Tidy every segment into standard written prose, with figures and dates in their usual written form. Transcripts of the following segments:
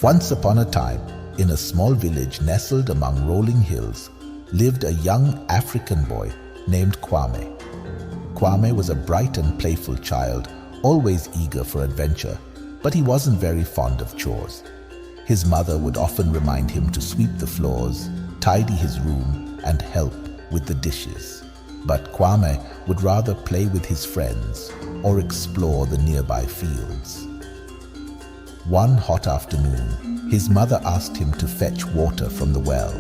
Once upon a time, in a small village nestled among rolling hills, lived a young African boy named Kwame. Kwame was a bright and playful child, always eager for adventure, but he wasn't very fond of chores. His mother would often remind him to sweep the floors, tidy his room, and help with the dishes. But Kwame would rather play with his friends or explore the nearby fields. One hot afternoon, his mother asked him to fetch water from the well.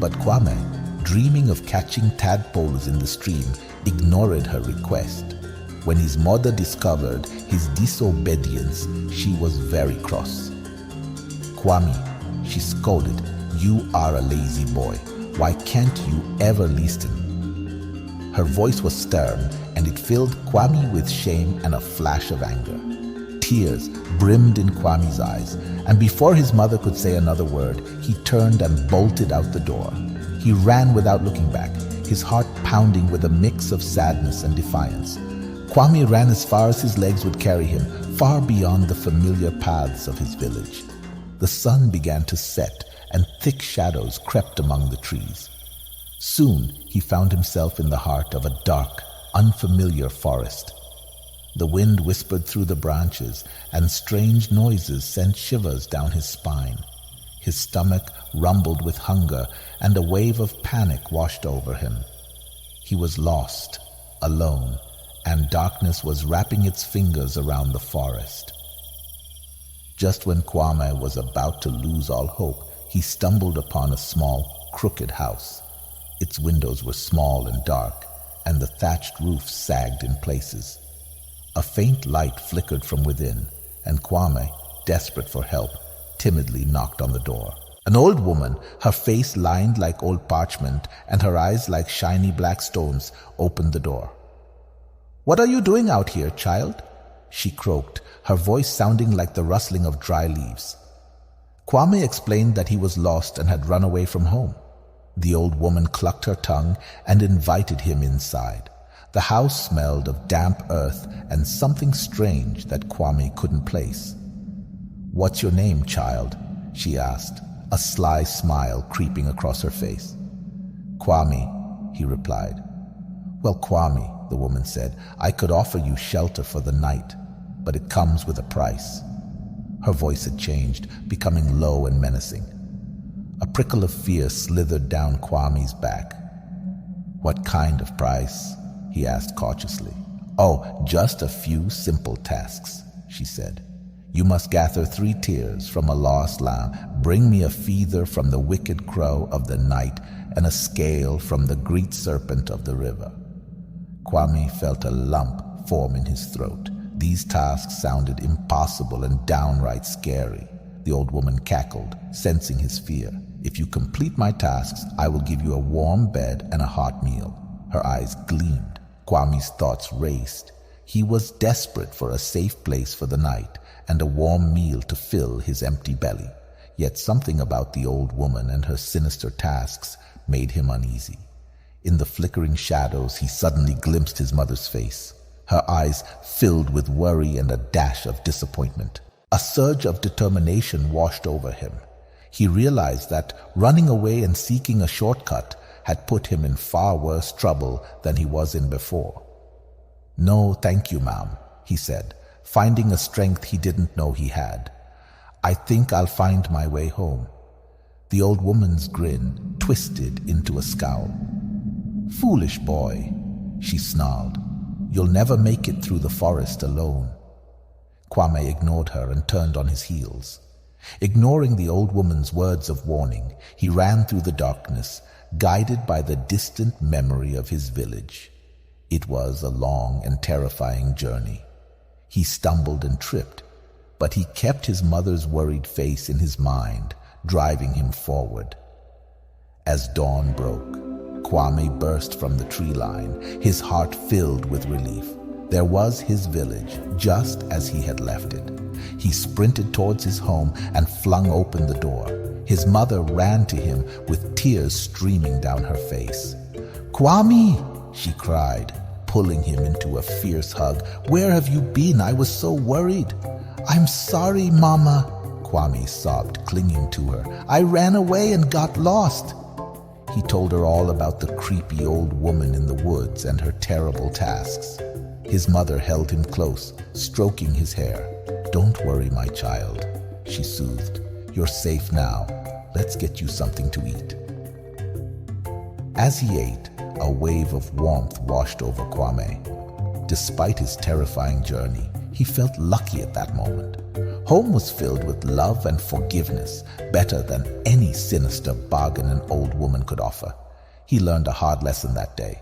But Kwame, dreaming of catching tadpoles in the stream, ignored her request. When his mother discovered his disobedience, she was very cross. "Kwame," she scolded, "you are a lazy boy. Why can't you ever listen?" Her voice was stern, and it filled Kwame with shame and a flash of anger. Tears brimmed in Kwame's eyes, and before his mother could say another word, he turned and bolted out the door. He ran without looking back, his heart pounding with a mix of sadness and defiance. Kwame ran as far as his legs would carry him, far beyond the familiar paths of his village. The sun began to set, and thick shadows crept among the trees. Soon he found himself in the heart of a dark, unfamiliar forest. The wind whispered through the branches, and strange noises sent shivers down his spine. His stomach rumbled with hunger, and a wave of panic washed over him. He was lost, alone, and darkness was wrapping its fingers around the forest. Just when Kwame was about to lose all hope, he stumbled upon a small, crooked house. Its windows were small and dark, and the thatched roof sagged in places. A faint light flickered from within, and Kwame, desperate for help, timidly knocked on the door. An old woman, her face lined like old parchment and her eyes like shiny black stones, opened the door. "What are you doing out here, child?" she croaked, her voice sounding like the rustling of dry leaves. Kwame explained that he was lost and had run away from home. The old woman clucked her tongue and invited him inside. The house smelled of damp earth and something strange that Kwame couldn't place. "What's your name, child?" she asked, a sly smile creeping across her face. "Kwame," he replied. "Well, Kwame," the woman said, "I could offer you shelter for the night, but it comes with a price." Her voice had changed, becoming low and menacing. A prickle of fear slithered down Kwame's back. "What kind of price?" he asked cautiously. "Oh, just a few simple tasks," she said. "You must gather 3 tears from a lost lamb, bring me a feather from the wicked crow of the night, and a scale from the great serpent of the river." Kwame felt a lump form in his throat. These tasks sounded impossible and downright scary. The old woman cackled, sensing his fear. "If you complete my tasks, I will give you a warm bed and a hot meal." Her eyes gleamed. Kwame's thoughts raced. He was desperate for a safe place for the night and a warm meal to fill his empty belly. Yet something about the old woman and her sinister tasks made him uneasy. In the flickering shadows, he suddenly glimpsed his mother's face. Her eyes filled with worry and a dash of disappointment. A surge of determination washed over him. He realized that running away and seeking a shortcut had put him in far worse trouble than he was in before. "No, thank you, ma'am," he said, finding a strength he didn't know he had. "I think I'll find my way home." The old woman's grin twisted into a scowl. "Foolish boy," she snarled. "You'll never make it through the forest alone." Kwame ignored her and turned on his heels. Ignoring the old woman's words of warning, he ran through the darkness, guided by the distant memory of his village. It was a long and terrifying journey. He stumbled and tripped, but he kept his mother's worried face in his mind, driving him forward. As dawn broke, Kwame burst from the tree line, his heart filled with relief. There was his village, just as he had left it. He sprinted towards his home and flung open the door. His mother ran to him with tears streaming down her face. "Kwame!" she cried, pulling him into a fierce hug. "Where have you been? I was so worried." "I'm sorry, Mama," Kwame sobbed, clinging to her. "I ran away and got lost." He told her all about the creepy old woman in the woods and her terrible tasks. His mother held him close, stroking his hair. "Don't worry, my child," she soothed. "You're safe now. Let's get you something to eat." As he ate, a wave of warmth washed over Kwame. Despite his terrifying journey, he felt lucky at that moment. Home was filled with love and forgiveness, better than any sinister bargain an old woman could offer. He learned a hard lesson that day.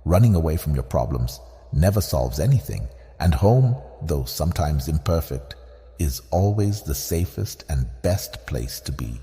Running away from your problems never solves anything, and home, though sometimes imperfect, is always the safest and best place to be.